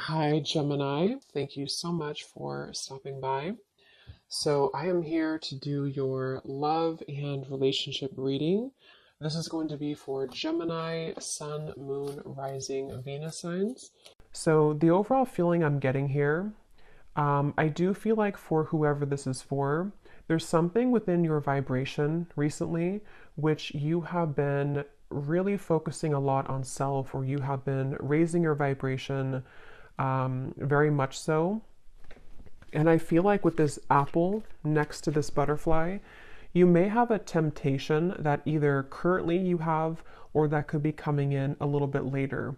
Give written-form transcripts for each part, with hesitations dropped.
Hi, Gemini. Thank you so much for stopping by. So, I am here to do your love and relationship reading. This is going to be for Gemini, Sun, Moon, Rising, Venus signs. So, the overall feeling I'm getting here, I do feel like for whoever this is for, there's something within your vibration recently which you have been really focusing a lot on self, or you have been raising your vibration very much so. And I feel like with this apple next to this butterfly, you may have a temptation that either currently you have or that could be coming in a little bit later.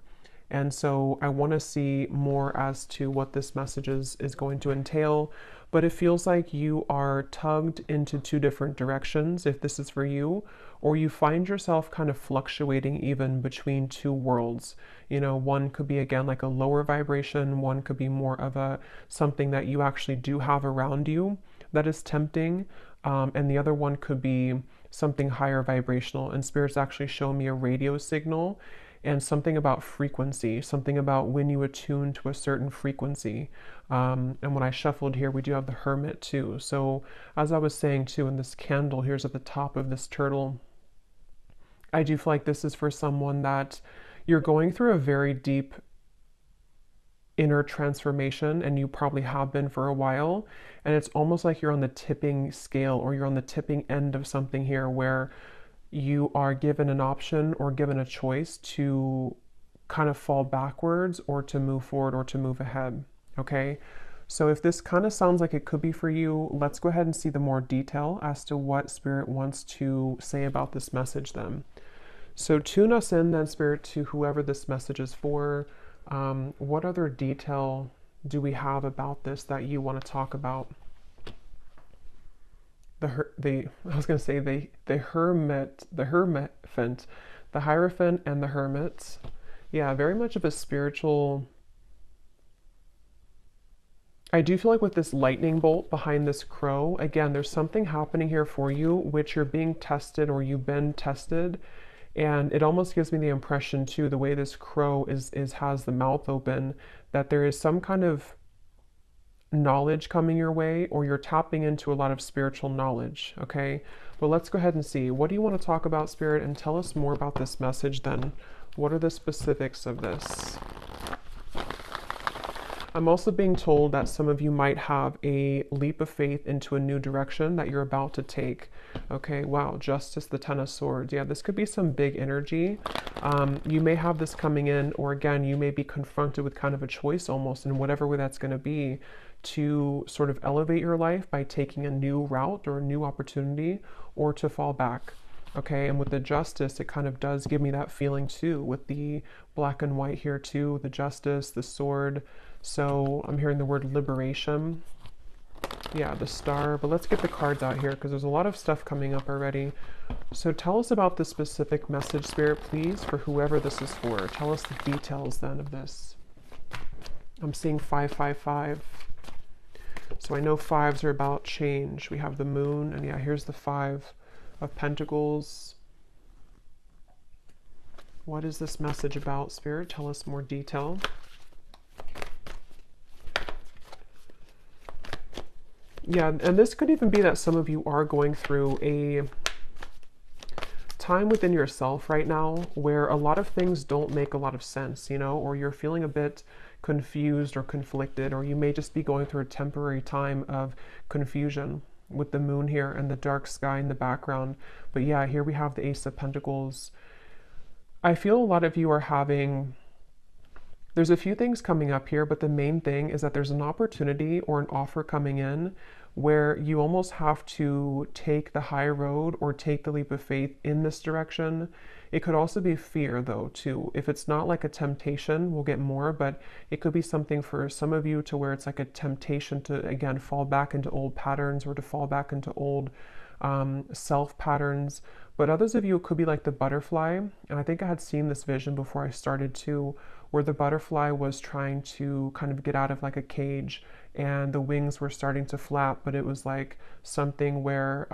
And so I want to see more as to what this message is going to entail. But it feels like you are tugged into two different directions if this is for you, or you find yourself kind of fluctuating even between two worlds. You know, one could be again like a lower vibration, one could be more of a something that you actually do have around you that is tempting, and the other one could be something higher vibrational. And spirits actually show me a radio signal and something about frequency, something about when you attune to a certain frequency. And when I shuffled here, we do have the Hermit too. So as I was saying too, in this candle here's at the top of this turtle, I do feel like this is for someone that you're going through a very deep inner transformation, and you probably have been for a while. And it's almost like you're on the tipping scale, or you're on the tipping end of something here where you are given an option or given a choice to kind of fall backwards or to move forward or to move ahead. Okay. So if this kind of sounds like it could be for you, let's go ahead and see the more detail as to what Spirit wants to say about this message then. So tune us in then, Spirit, to whoever this message is for. What other detail do we have about this that you want to talk about? I was going to say the Hermit, the Hermit, the Hierophant and the Hermit. Yeah, very much of a spiritual. I do feel like with this lightning bolt behind this crow, again, there's something happening here for you, which you're being tested or you've been tested. And it almost gives me the impression too, the way this crow is has the mouth open, that there is some kind of knowledge coming your way, or you're tapping into a lot of spiritual knowledge. Okay, well, let's go ahead and see, what do you want to talk about, Spirit, and tell us more about this message then. What are the specifics of this? I'm also being told that some of you might have a leap of faith into a new direction that you're about to take. Okay, wow, Justice, the Ten of Swords. Yeah, this could be some big energy. You may have this coming in, or again, you may be confronted with kind of a choice almost in whatever way that's going to be, to sort of elevate your life by taking a new route or a new opportunity, or to fall back. Okay, and with the Justice, it kind of does give me that feeling too, with the black and white here too, the Justice, the Sword. So I'm hearing the word liberation. Yeah, the Star. But let's get the cards out here because there's a lot of stuff coming up already. So tell us about the specific message, Spirit, please, for whoever this is for. Tell us the details then of this. I'm seeing 555. So I know fives are about change. We have the Moon, and yeah, here's the Five of Pentacles. What is this message about, Spirit? Tell us more detail. Yeah, and this could even be that some of you are going through a time within yourself right now where a lot of things don't make a lot of sense, you know, or you're feeling a bit confused or conflicted, or you may just be going through a temporary time of confusion with the Moon here and the dark sky in the background. But yeah, here we have the Ace of Pentacles. I feel a lot of you are having, there's a few things coming up here, but the main thing is that there's an opportunity or an offer coming in where you almost have to take the high road or take the leap of faith in this direction. It could also be fear though too. If it's not like a temptation, we'll get more, but it could be something for some of you to where it's like a temptation to, again, fall back into old patterns or to fall back into old self patterns. But others of you, it could be like the butterfly. And I think I had seen this vision before I started too, where the butterfly was trying to kind of get out of like a cage and the wings were starting to flap, but it was like something where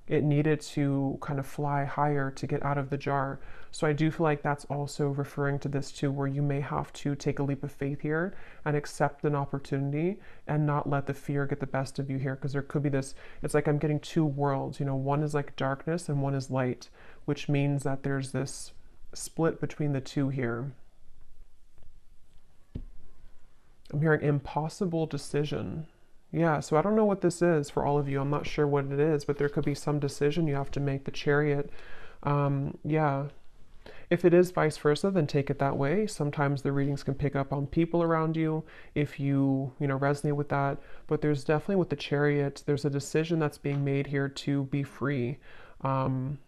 it needed to kind of fly higher to get out of the jar. So I do feel like that's also referring to this too, where you may have to take a leap of faith here and accept an opportunity and not let the fear get the best of you here, because there could be this, it's like I'm getting two worlds, you know, one is like darkness and one is light, which means that there's this split between the two here. I'm hearing impossible decision. Yeah, so I don't know what this is for all of you. I'm not sure what it is, but there could be some decision you have to make. The Chariot. Yeah. If it is vice versa, then take it that way. Sometimes the readings can pick up on people around you if you know, resonate with that. But there's definitely with the Chariot, there's a decision that's being made here to be free. And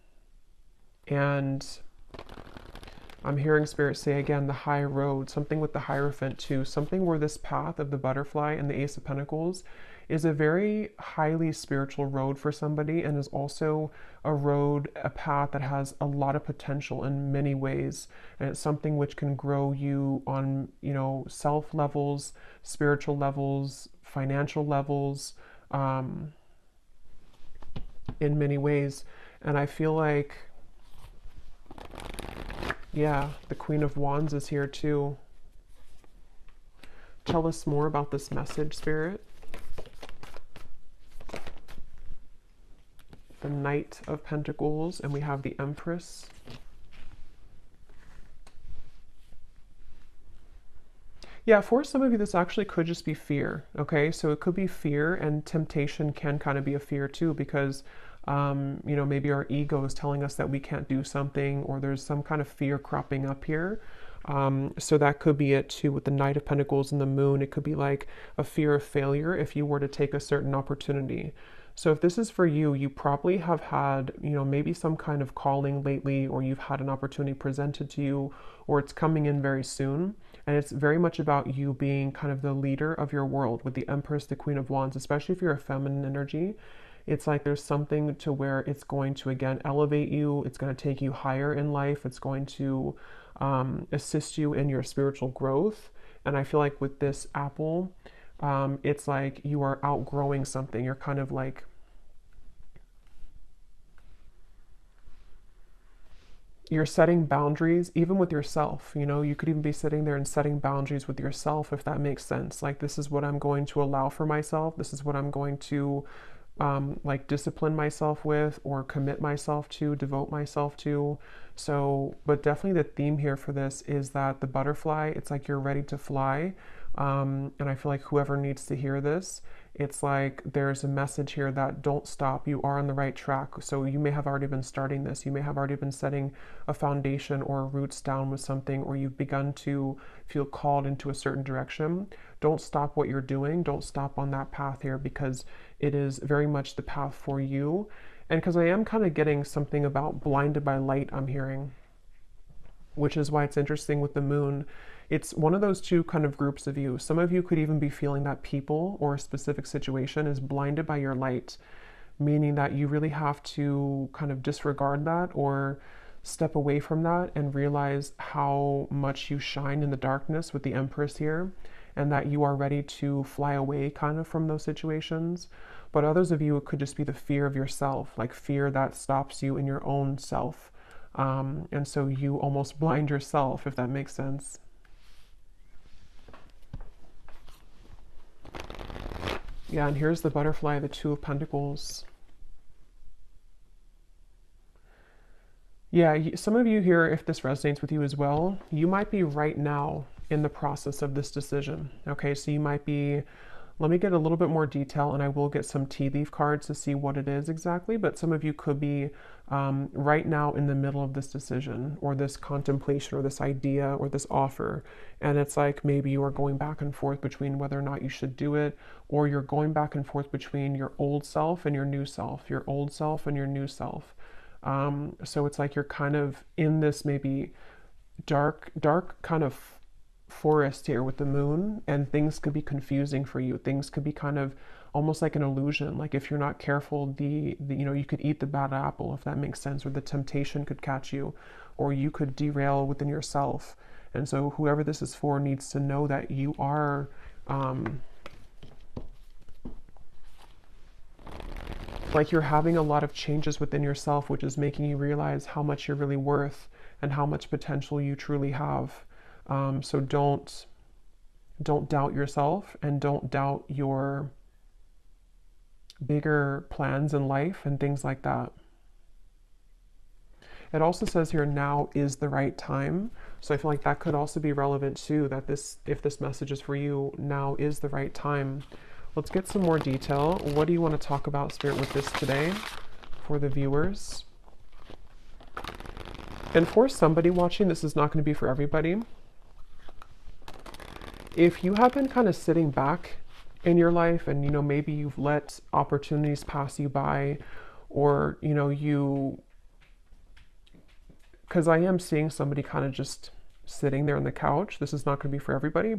I'm hearing Spirit say again, the high road, something with the Hierophant too, something where this path of the butterfly and the Ace of Pentacles is a very highly spiritual road for somebody, and is also a road, a path that has a lot of potential in many ways. And it's something which can grow you on, you know, self levels, spiritual levels, financial levels, in many ways. And I feel like, yeah, the Queen of Wands is here too. Tell us more about this message, Spirit. The Knight of Pentacles, and we have the Empress. Yeah, for some of you, this actually could just be fear, okay? So it could be fear, and temptation can kind of be a fear too, because you know, maybe our ego is telling us that we can't do something, or there's some kind of fear cropping up here. So that could be it too with the Knight of Pentacles and the Moon. It could be like a fear of failure if you were to take a certain opportunity. So if this is for you, you probably have had, you know, maybe some kind of calling lately, or you've had an opportunity presented to you, or it's coming in very soon. And it's very much about you being kind of the leader of your world with the Empress, the Queen of Wands, especially if you're a feminine energy. It's like there's something to where it's going to, again, elevate you. It's going to take you higher in life. It's going to assist you in your spiritual growth. And I feel like with this apple, it's like you are outgrowing something. You're kind of like, you're setting boundaries even with yourself. You know, you could even be sitting there and setting boundaries with yourself, if that makes sense. Like, this is what I'm going to allow for myself. This is what I'm going to like discipline myself with, or commit myself to, devote myself to. So, but definitely the theme here for this is that the butterfly, it's like you're ready to fly. And I feel like whoever needs to hear this, it's like there's a message here that don't stop. You are on the right track. So you may have already been starting this. You may have already been setting a foundation or roots down with something, or you've begun to feel called into a certain direction. Don't stop what you're doing. Don't stop on that path here, because it is very much the path for you. And because I am kind of getting something about blinded by light, I'm hearing, which is why it's interesting with the Moon. It's one of those two kind of groups of you. Some of you could even be feeling that people or a specific situation is blinded by your light, meaning that you really have to kind of disregard that or step away from that and realize how much you shine in the darkness with the Empress here, and that you are ready to fly away kind of from those situations. But others of you, it could just be the fear of yourself, like fear that stops you in your own self. And so you almost blind yourself, if that makes sense. Yeah, and here's the butterfly, the Two of Pentacles. Yeah, some of you here, if this resonates with you as well, you might be right now in the process of this decision. Okay, so you might be, let me get a little bit more detail, and I will get some tea leaf cards to see what it is exactly, but some of you could be right now in the middle of this decision, or this contemplation, or this idea, or this offer. And it's like maybe you are going back and forth between whether or not you should do it, or you're going back and forth between your old self and your new self, your old self and your new self. So it's like you're kind of in this maybe dark kind of forest here with the Moon, and things could be confusing for you. Things could be kind of almost like an illusion. Like if you're not careful, the you know, you could eat the bad apple, if that makes sense, or the temptation could catch you, or you could derail within yourself. And so whoever this is for needs to know that you are like you're having a lot of changes within yourself, which is making you realize how much you're really worth and how much potential you truly have. So don't doubt yourself, and don't doubt your bigger plans in life and things like that. It also says here, now is the right time. So I feel like that could also be relevant too, that if this message is for you, now is the right time. Let's get some more detail. What do you want to talk about, Spirit, with this today for the viewers? And for somebody watching, this is not going to be for everybody. If you have been kind of sitting back in your life and, maybe you've let opportunities pass you by, or, because I am seeing somebody kind of just sitting there on the couch. This is not going to be for everybody,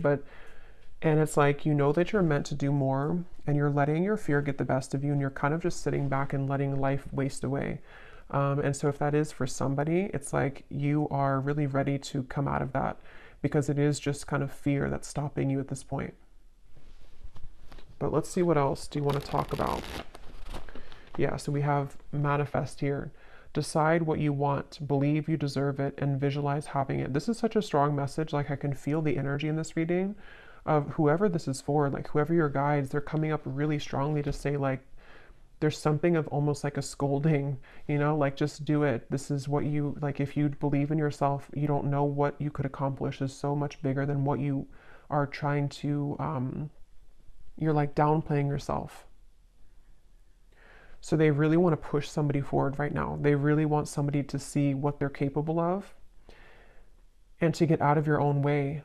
and it's like, that you're meant to do more, and you're letting your fear get the best of you, and you're kind of just sitting back and letting life waste away. And so if that is for somebody, it's like you are really ready to come out of that, because it is just kind of fear that's stopping you at this point. But let's see, what else do you want to talk about? Yeah, so we have manifest here. Decide what you want, believe you deserve it, and visualize having it. This is such a strong message. Like, I can feel the energy in this reading of whoever this is for, like whoever your guides, they're coming up really strongly to say, like, there's something of almost like a scolding, like, just do it. This is what you, like, if you believe in yourself, you don't know what you could accomplish is so much bigger than what you are trying to, you're like downplaying yourself. So they really want to push somebody forward right now. They really want somebody to see what they're capable of and to get out of your own way.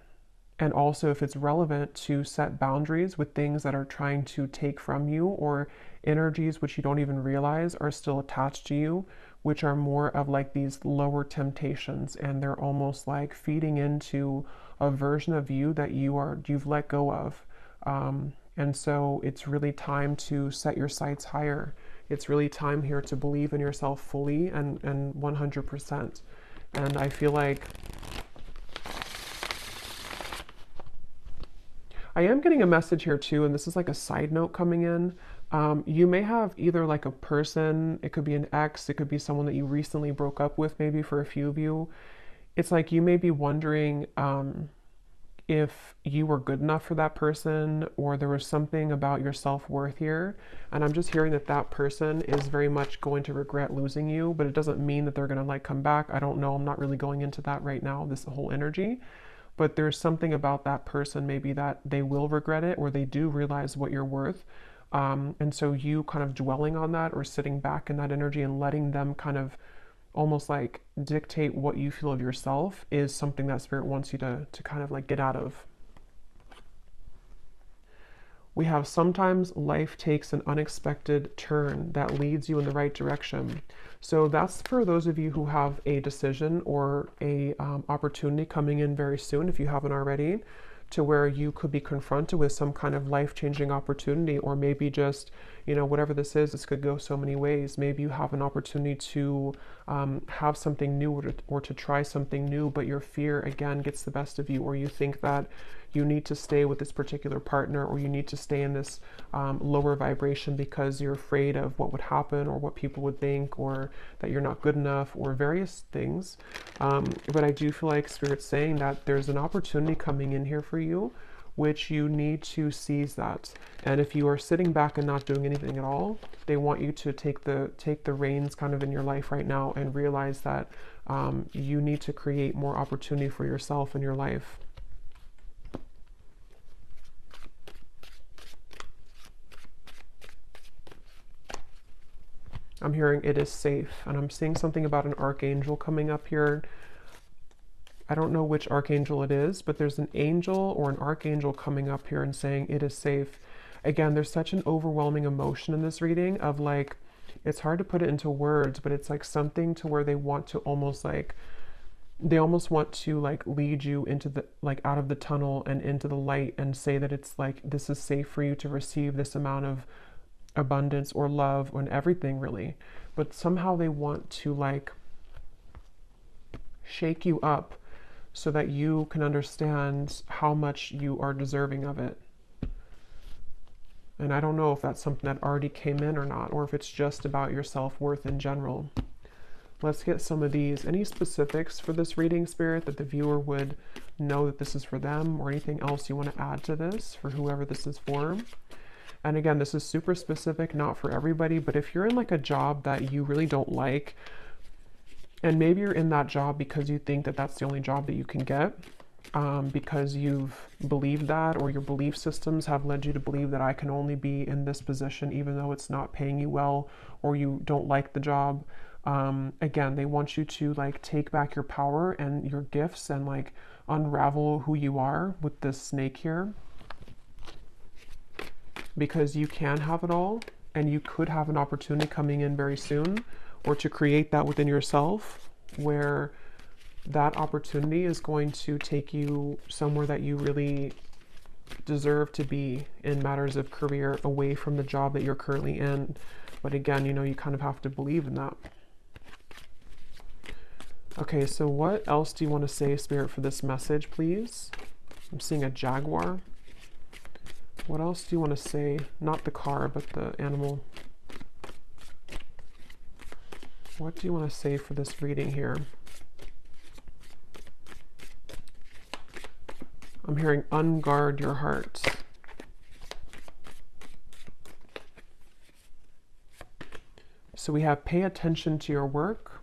And also, if it's relevant, to set boundaries with things that are trying to take from you, or energies which you don't even realize are still attached to you, which are more of like these lower temptations, and they're almost like feeding into a version of you that you've let go of. And so it's really time to set your sights higher. It's really time here to believe in yourself fully and 100%. And I feel like I am getting a message here too, and this is like a side note coming in. You may have either like a person, it could be an ex, it could be someone that you recently broke up with, maybe for a few of you. It's like you may be wondering if you were good enough for that person, or there was something about your self-worth here. And I'm just hearing that that person is very much going to regret losing you, but it doesn't mean that they're going to like come back. I don't know. I'm not really going into that right now, this whole energy. But there's something about that person, maybe that they will regret it, or they do realize what you're worth. And so you kind of dwelling on that, or sitting back in that energy and letting them kind of almost like dictate what you feel of yourself, is something that Spirit wants you to kind of like get out of. We have, sometimes life takes an unexpected turn that leads you in the right direction. So that's for those of you who have a decision or a opportunity coming in very soon, if you haven't already, to where you could be confronted with some kind of life-changing opportunity, or maybe just, whatever this is, this could go so many ways. Maybe you have an opportunity to have something new, or to try something new, but your fear again gets the best of you, or you think that you need to stay with this particular partner, or you need to stay in this lower vibration because you're afraid of what would happen, or what people would think, or that you're not good enough, or various things. But I do feel like Spirit's saying that there's an opportunity coming in here for you, which you need to seize that. And if you are sitting back and not doing anything at all, they want you to take the reins kind of in your life right now, and realize that you need to create more opportunity for yourself in your life. I'm hearing it is safe, and I'm seeing something about an archangel coming up here. I don't know which archangel it is, but there's an angel or an archangel coming up here and saying it is safe. Again, there's such an overwhelming emotion in this reading of like, it's hard to put it into words, but it's like something to where they want to almost like, they almost want to like lead you into the, like out of the tunnel and into the light, and say that it's like, this is safe for you to receive this amount of abundance or love and everything really. But somehow they want to like shake you up so that you can understand how much you are deserving of it. And I don't know if that's something that already came in or not, or if it's just about your self-worth in general. Let's get some of these. Any specifics for this reading, Spirit, that the viewer would know that this is for them, or anything else you want to add to this for whoever this is for? And again, this is super specific, not for everybody, but if you're in like a job that you really don't like, and maybe you're in that job because you think that that's the only job that you can get, because you've believed that, or your belief systems have led you to believe that I can only be in this position even though it's not paying you well, or you don't like the job. Again, they want you to like take back your power and your gifts and like unravel who you are with this snake here, because you can have it all, and you could have an opportunity coming in very soon, or to create that within yourself where that opportunity is going to take you somewhere that you really deserve to be in matters of career, away from the job that you're currently in. But again, you know, you kind of have to believe in that. Okay, so what else do you want to say, Spirit, for this message, please? I'm seeing a jaguar. What else do you want to say? Not the car, but the animal. What do you want to say for this reading here? I'm hearing unguard your heart. So we have pay attention to your work,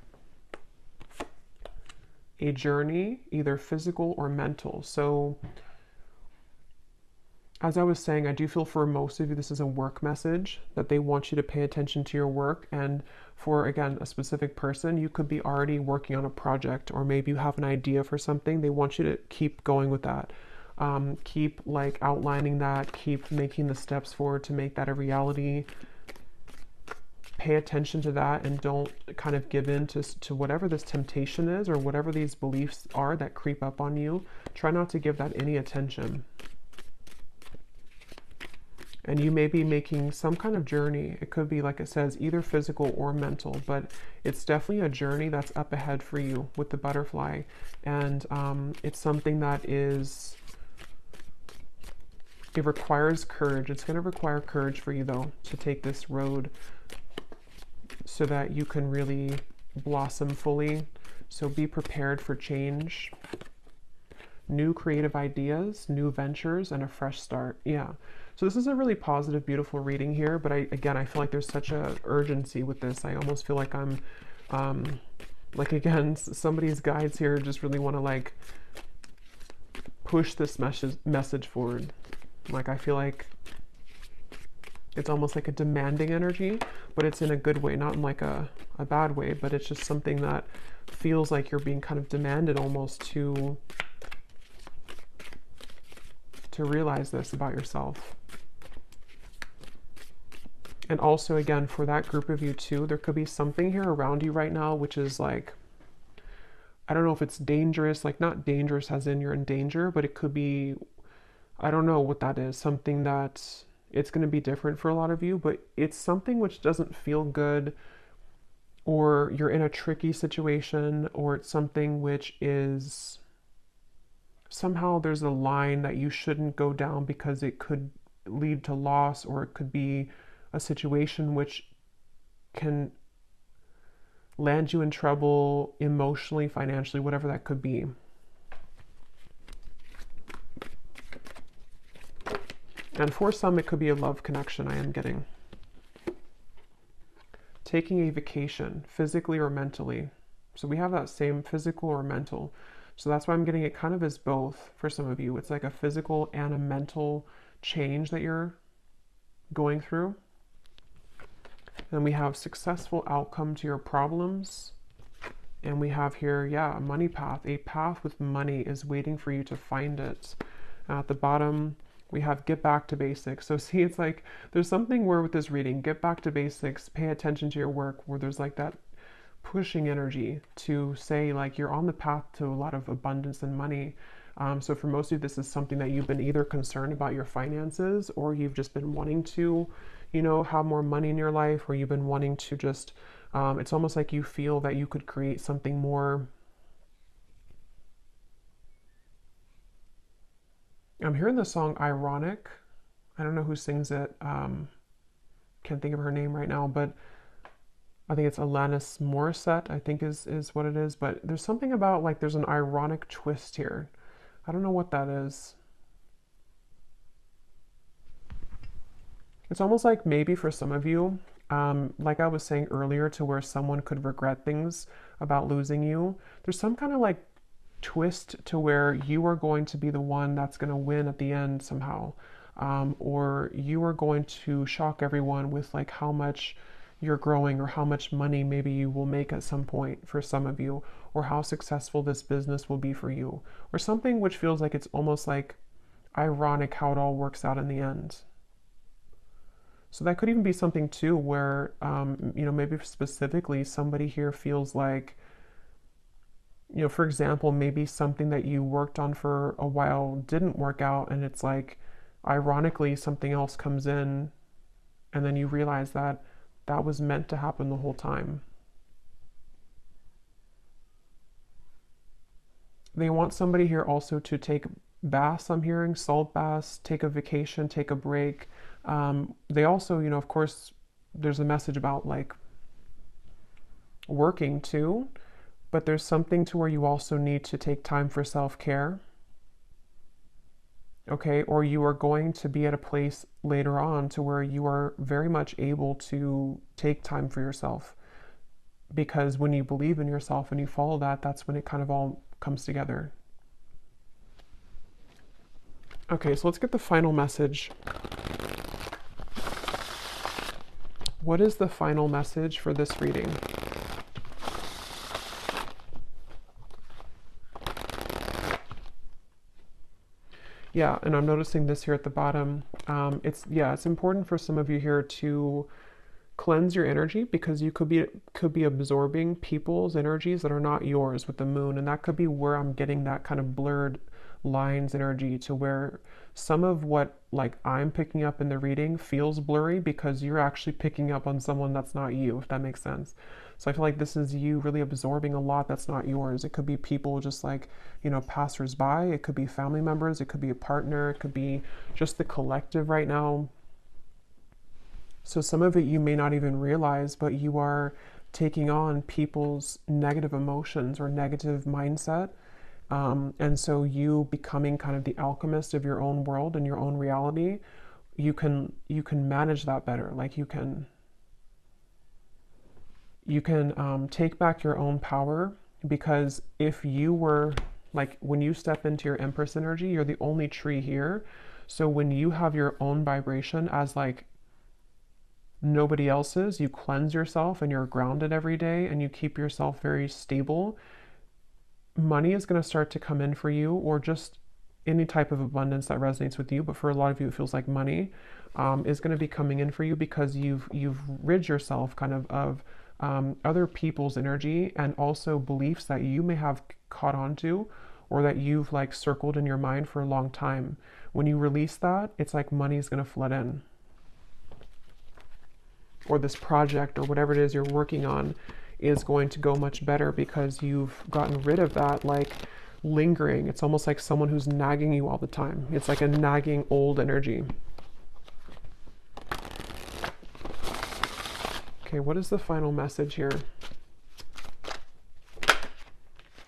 a journey, either physical or mental. So as I was saying, I do feel for most of you, this is a work message, that they want you to pay attention to your work. And for, again, a specific person, you could be already working on a project, or maybe you have an idea for something. They want you to keep going with that. Keep like outlining that, keep making the steps forward to make that a reality. Pay attention to that, and don't kind of give in to whatever this temptation is, or whatever these beliefs are that creep up on you. Try not to give that any attention. And you may be making some kind of journey. It could be, like it says, either physical or mental, but it's definitely a journey that's up ahead for you with the butterfly. And it's something that is, it requires courage. It's going to require courage for you, though, to take this road so that you can really blossom fully. So be prepared for change, new creative ideas, new ventures, and a fresh start. Yeah. So this is a really positive, beautiful reading here, but I feel like there's such a urgency with this. I almost feel like I'm, like, again, somebody's guides here just really want to like push this message forward. Like, I feel like it's almost like a demanding energy, but it's in a good way, not in like a bad way, but it's just something that feels like you're being kind of demanded almost to realize this about yourself. And also, again, for that group of you too, there could be something here around you right now, which is like, I don't know if it's dangerous, like not dangerous as in you're in danger, but it could be, I don't know what that is, something that it's going to be different for a lot of you, but it's something which doesn't feel good, or you're in a tricky situation, or it's something which is somehow there's a line that you shouldn't go down because it could lead to loss, or it could be a situation which can land you in trouble emotionally, financially, whatever that could be. And for some, it could be a love connection, I am getting. Taking a vacation, physically or mentally. So we have that same physical or mental. So that's why I'm getting it kind of as both for some of you. It's like a physical and a mental change that you're going through. And we have successful outcome to your problems. And we have here, yeah, a money path. A path with money is waiting for you to find it. At the bottom, we have get back to basics. So see, it's like there's something where with this reading, get back to basics, pay attention to your work, where there's like that pushing energy to say like you're on the path to a lot of abundance and money. So for most of you, this is something that you've been either concerned about your finances, or you've just been wanting to, you know, have more money in your life, or you've been wanting to just, it's almost like you feel that you could create something more. I'm hearing the song Ironic. I don't know who sings it. Can't think of her name right now, but I think it's Alanis Morissette, I think is what it is. But there's something about like there's an ironic twist here. I don't know what that is. It's almost like maybe for some of you, like I was saying earlier, to where someone could regret things about losing you. There's some kind of like twist to where you are going to be the one that's going to win at the end somehow. Or you are going to shock everyone with like how much you're growing or how much money maybe you will make at some point for some of you, or how successful this business will be for you, or something which feels like it's almost like ironic how it all works out in the end. So that could even be something too where, maybe specifically somebody here feels like, for example, maybe something that you worked on for a while didn't work out, and it's like, ironically, something else comes in, and then you realize that that was meant to happen the whole time. They want somebody here also to take baths, I'm hearing, salt baths, take a vacation, take a break. They also, of course, there's a message about like working too, but there's something to where you also need to take time for self-care. Okay, or you are going to be at a place later on to where you are very much able to take time for yourself. Because when you believe in yourself and you follow that, that's when it kind of all comes together. Okay, so let's get the final message. What is the final message for this reading? Yeah, and I'm noticing this here at the bottom. It's important for some of you here to cleanse your energy, because you could be absorbing people's energies that are not yours with the moon, and that could be where I'm getting that kind of blurred lines energy, to where some of what like I'm picking up in the reading feels blurry because you're actually picking up on someone that's not you, if that makes sense. So I feel like this is you really absorbing a lot that's not yours. It could be people just like, passersby, it could be family members, it could be a partner, it could be just the collective right now. So some of it you may not even realize, but you are taking on people's negative emotions or negative mindset. And so you becoming kind of the alchemist of your own world and your own reality, you can manage that better. Like you can take back your own power, because if you were like, when you step into your Empress energy, you're the only tree here. So when you have your own vibration as like nobody else's, you cleanse yourself and you're grounded every day and you keep yourself very stable, money is going to start to come in for you, or just any type of abundance that resonates with you. But for a lot of you, it feels like money is going to be coming in for you, because you've rid yourself kind of other people's energy, and also beliefs that you may have caught on to, or that you've like circled in your mind for a long time. When you release that, it's like money is going to flood in. Or this project or whatever it is you're working on is going to go much better, because you've gotten rid of that like lingering. It's almost like someone who's nagging you all the time. It's like a nagging old energy. Okay, what is the final message here?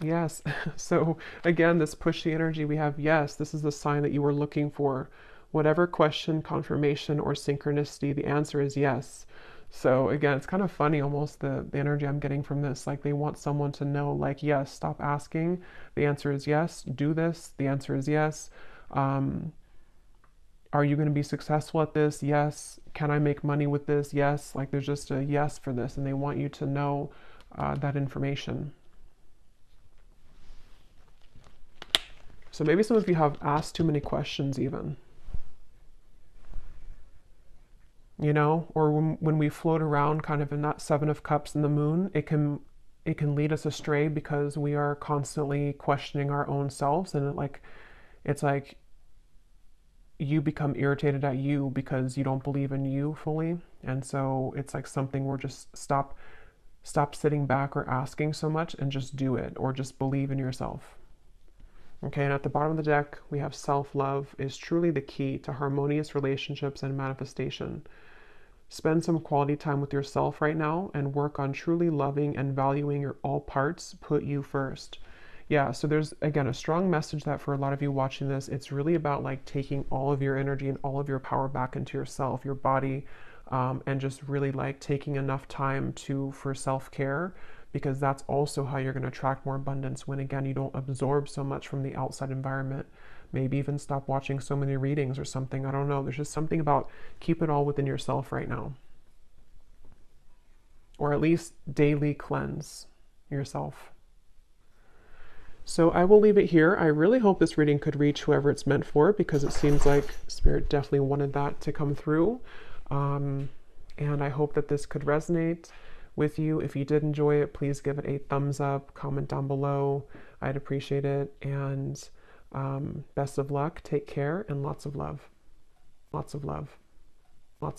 Yes. So again, this pushy energy, we have yes, this is the sign that you were looking for. Whatever question, confirmation, or synchronicity, the answer is yes. So again, it's kind of funny almost the energy I'm getting from this. Like they want someone to know, like, yes, stop asking. The answer is yes. Do this. The answer is yes. Are you going to be successful at this? Yes. Can I make money with this? Yes. Like there's just a yes for this, and they want you to know that information. So maybe some of you have asked too many questions even. Or when we float around kind of in that Seven of Cups in the moon, it can lead us astray, because we are constantly questioning our own selves, and it's like you become irritated at you because you don't believe in you fully. And so it's like something where just stop sitting back or asking so much, and just do it, or just believe in yourself. Okay, and at the bottom of the deck, we have self-love is truly the key to harmonious relationships and manifestation. Spend some quality time with yourself right now and work on truly loving and valuing your all parts. Put you first. Yeah, so there's, again, a strong message that for a lot of you watching this, it's really about like taking all of your energy and all of your power back into yourself, your body, and just really like taking enough time for self-care, because that's also how you're going to attract more abundance when, again, you don't absorb so much from the outside environment. Maybe even stop watching so many readings or something. I don't know. There's just something about keep it all within yourself right now. Or at least daily cleanse yourself. So I will leave it here. I really hope this reading could reach whoever it's meant for, because it seems like Spirit definitely wanted that to come through. And I hope that this could resonate with you. If you did enjoy it, please give it a thumbs up, comment down below. I'd appreciate it. And best of luck, take care, and lots of love. Lots of love.